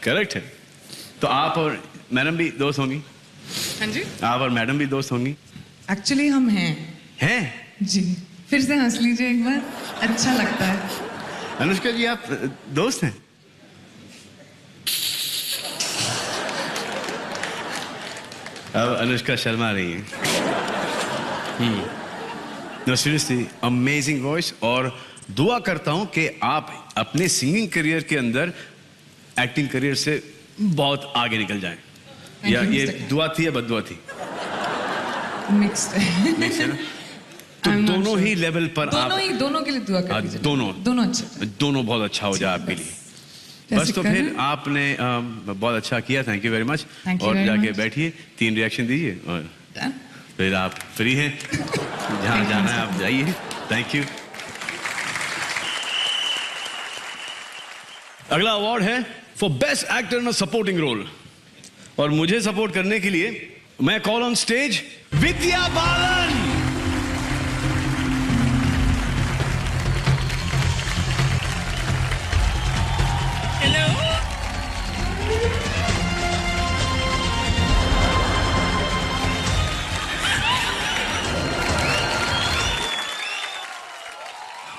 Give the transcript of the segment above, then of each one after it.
Correct है। तो आप और मैडम भी दोस्त होंगी? हाँ जी, आप और मैडम भी दोस्त होंगी? एक्चुअली हम हैं। हैं? जी, फिर से हंस लीजिए एक बार, अच्छा लगता है। अनुष्का जी, आप दोस्त हैं? अब अनुष्का शर्मा रही है। नो सीरियसली, अमेजिंग वॉइस, और दुआ करता हूं कि आप अपने सिंगिंग करियर के अंदर एक्टिंग करियर से बहुत आगे निकल जाएं। या ये दुआ थी या बददुआ थी? मिक्स्ड है। मिक्स है ना? तो दोनों ही लेवल पर आप दोनों के लिए दुआ कर दीजिए। दोनों अच्छे, दोनों बहुत अच्छा हो जाए आपके लिए। बस तो फिर आपने बहुत अच्छा किया, थैंक यू वेरी मच। और जाके बैठिए, 3 रिएक्शन दीजिए और फिर आप फ्री हैं, जहाँ जाना है आप जाइए। Thank you. अगला अवार्ड है for best actor in a supporting role, और मुझे सपोर्ट करने के लिए मैं call on stage Vidya Balan.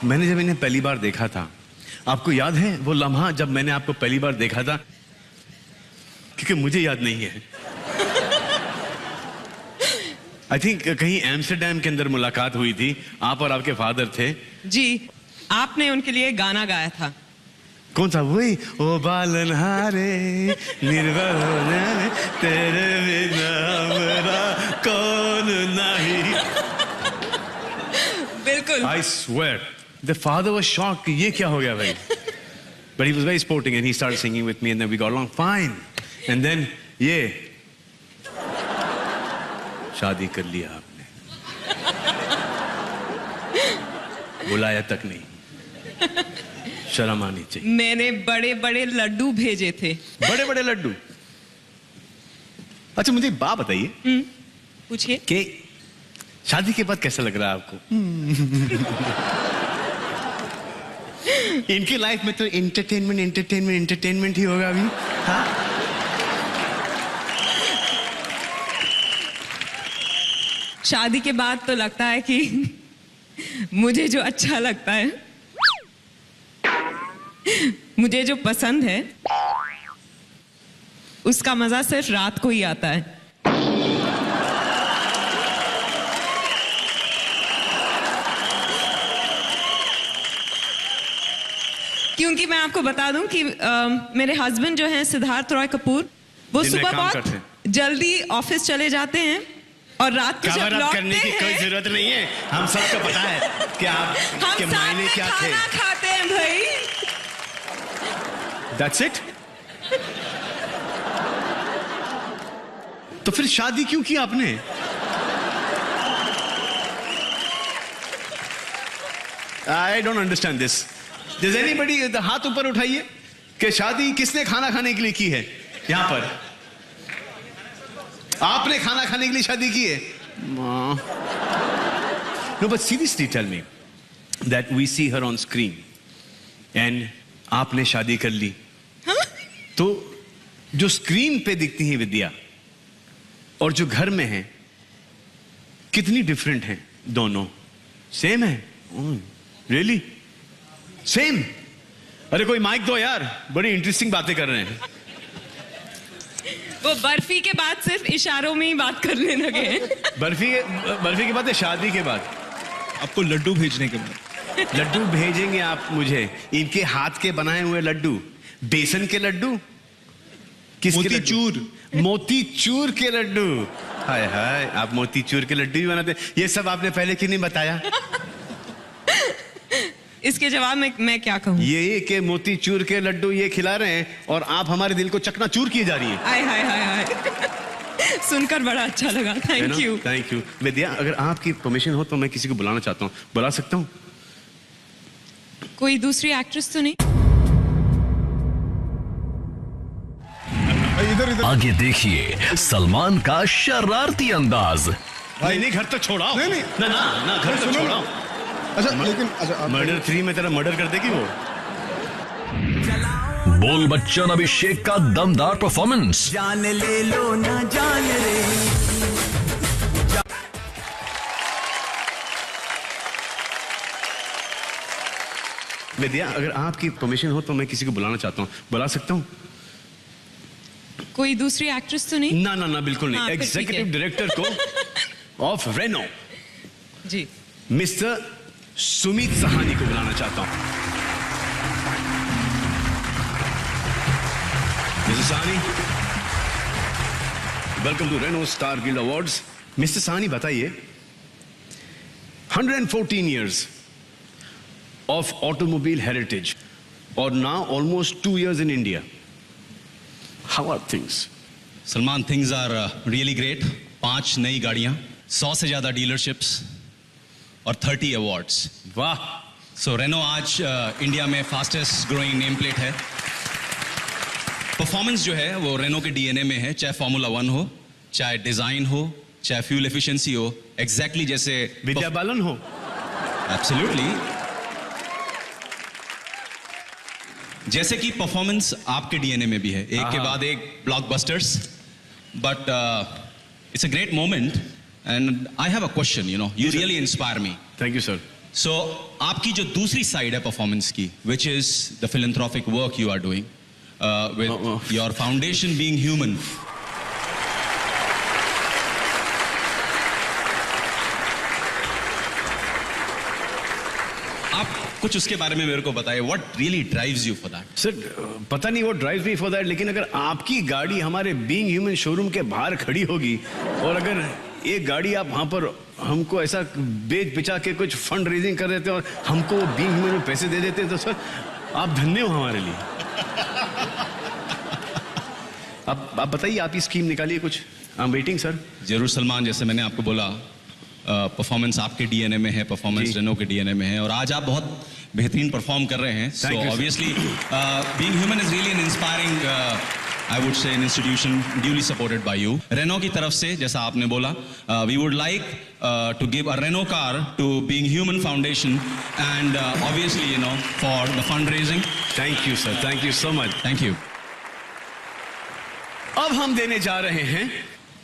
मैंने जब इन्हें पहली बार देखा था, आपको याद है वो लम्हा जब मैंने आपको पहली बार देखा था? क्योंकि मुझे याद नहीं है। आई थिंक कहीं एम्स्टरडैम के अंदर मुलाकात हुई थी, आप और आपके फादर थे। जी, आपने उनके लिए गाना गाया था। कौन सा? वही, ओ बालन हारे निर्भर होने तेरे बिना मेरा कौन नहीं। बिल्कुल। I swear, the father was shocked कि ये क्या हो गया भाई? But he was very sporting and he started singing with me and then we got along fine. And then ये शादी कर लिया आपने, बुलाया तक नहीं, शर्म आनी चाहिए। मैंने बड़े बड़े लड्डू भेजे थे। बड़े बड़े लड्डू? अच्छा मुझे एक बात बताइए, पूछिए। कि शादी के बाद कैसा लग रहा है आपको? इनकी लाइफ में तो एंटरटेनमेंट ही होगा अभी। हाँ? शादी के बाद तो लगता है कि मुझे जो अच्छा लगता है, मुझे जो पसंद है, उसका मजा सिर्फ रात को ही आता है। क्योंकि मैं आपको बता दूं कि मेरे हस्बैंड जो हैं सिद्धार्थ रॉय कपूर, वो सुबह बहुत जल्दी ऑफिस चले जाते हैं और रात को जब लौटते करने की कोई जरूरत नहीं है, हम सबको पता है कि आप के मायने क्या थे। खाना खाते हैं भाई। That's it? तो फिर शादी क्यों की आपने? I don't understand this. Does anybody हाथ ऊपर उठाइए कि शादी किसने खाना खाने के लिए की है? यहां पर आपने खाना खाने के लिए शादी की है? No, but seriously tell me that we see her on screen and आपने शादी कर ली, तो जो स्क्रीन पे दिखती है विद्या और जो घर में है, कितनी डिफरेंट हैं दोनों? सेम है? Really same? अरे कोई माइक दो यार, बड़ी इंटरेस्टिंग बातें कर रहे हैं। वो बर्फी के बाद सिर्फ इशारों में ही बात करने लगे हैं। बर्फी के बाद, शादी के बाद? आपको लड्डू भेजने के बाद। लड्डू भेजेंगे आप मुझे? इनके हाथ के बनाए हुए लड्डू, बेसन के लड्डू, मोतीचूर। मोतीचूर के लड्डू। हाय हाय, आप मोतीचूर के लड्डू भी बनाते? ये सब आपने पहले क्यों नहीं बताया? इसके जवाब में मैं क्या कहूँ? ये कि मोतीचूर के लड्डू ये खिला रहे हैं और आप हमारे दिल को चकनाचूर किए जा रही है। हाय हाय हाय हाय, सुनकर बड़ा अच्छा लगा। Thank you. Thank you. Vidya, अगर आपकी परमिशन हो तो मैं किसी को बुलाना चाहता हूँ, बुला सकता हूँ? कोई दूसरी एक्ट्रेस तो नहीं? इधर आगे देखिए सलमान का शरारती अंदाज। नहीं, घर तो छोड़ाओ। नहीं ना, घर तो छोड़ाओ। अच्छा लेकिन अच्छा, मर्डर 3 में तेरा मर्डर कर देगी वो। बोल बच्चन अभिषेक का दमदार परफॉर्मेंस। जान ले लो ना जान रे। विद्या, अगर आपकी परमिशन हो तो मैं किसी को बुलाना चाहता हूँ, बुला सकता हूँ? कोई दूसरी एक्ट्रेस तो नहीं? ना ना ना, बिल्कुल नहीं। हाँ, फिर ठीक है। एग्जीक्यूटिव डायरेक्टर को ऑफ रेनो, जी, मिस्टर सुमित सहानी को बुलाना चाहता हूँ। Mister Sahni, welcome to Renault Star Guild Awards. Mister Sahni, बताइए, 114 years of automobile heritage, or now almost 2 years in India. How are things? Salman, things are really great. 5 नई गाड़ियां, 100 से ज्यादा डीलरशिप्स और 30 अवार्ड्स। वाह! सो रेनो आज इंडिया में फास्टेस्ट ग्रोइंग नेम प्लेट है। परफॉर्मेंस जो है वो रेनो के डीएनए में है, चाहे फॉर्मूला 1 हो, चाहे डिजाइन हो, चाहे फ्यूल एफिशिएंसी हो, एग्जैक्टली जैसे विद्या बालन हो। एब्सोल्युटली, जैसे कि परफॉर्मेंस आपके डीएनए में भी है, एक के बाद एक blockbusters. But it's a great moment and I have a question, you know, you really inspire me. Thank you sir. So आपकी जो दूसरी साइड है परफॉर्मेंस की, which is the philanthropic work you are doing with your foundation being human. आप कुछ उसके बारे में मेरे को बताइए, what really drives you for that? Sir, पता नहीं वो ड्राइव मी फॉर दैट, लेकिन अगर आपकी गाड़ी हमारे बीइंग ह्यूमन शोरूम के बाहर खड़ी होगी और अगर एक गाड़ी आप वहां पर हमको ऐसा बेच बिचा के कुछ फंड रेजिंग कर देते और हमको बीइंग ह्यूमन में पैसे दे देते, तो सर आप धन्य हो हमारे लिए। आप बताइए, आप ही स्कीम निकालिए कुछ। I am waiting sir. जरूर सलमान, जैसे मैंने आपको बोला, परफॉर्मेंस आपके डीएनए में है, परफॉर्मेंस रेनो के डीएनए में है, और आज आप बहुत बेहतरीन परफॉर्म कर रहे हैं। So obviously Being Human is really an inspiring, I would say, an institution duly supported by you. Renault की तरफ से, जैसा आपने बोला, we would like to give a Renault car to Being Human Foundation and obviously, you know, for the fund raising. Thank you sir, thank you so much. Thank you. अब हम देने जा रहे हैं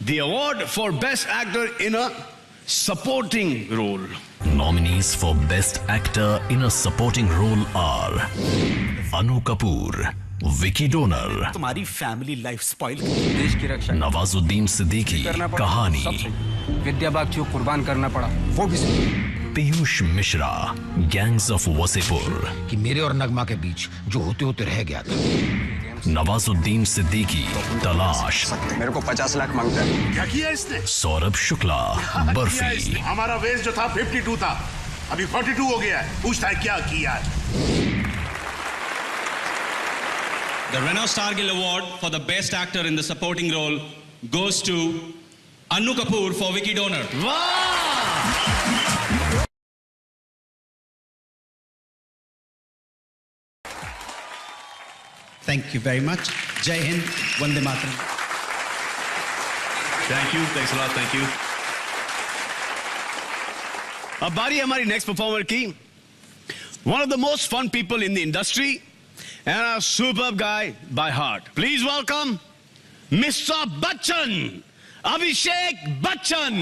the award for best actor in a supporting role. Nominees for Best Actor in a Supporting Role are Anu Kapoor, Vicky Donor, तुम्हारी family life spoil, देश की रक्षा, नवाजुद्दीन सिद्दीकी, कहानी, विद्या बाग कुर्बान करना पड़ा, वो भी पीयूष मिश्रा, गैंग्स ऑफ वसेपुर, कि मेरे और नगमा के बीच जो होते होते रह गया था। नवाजुद्दीन सिद्दीकी, तलाश, मेरे को 50 लाख मांगता है। क्या किया इसने? सौरभ शुक्ला, बर्फी। हमारा वेस्ट जो था 52 था, अभी 42 हो गया है। पूछता है क्या किया। The Renault Star Guild Award for the best actor in the supporting role goes to Anu Kapoor for Vicky Donor. Thank you very much. Jai Hind, Vande Mataram. Thank you, thanks a lot, thank you. अब बारी हमारी next performer की, one of the most fun people in the industry and a superb guy by heart. Please welcome Mr. Bachchan, Abhishek Bachchan.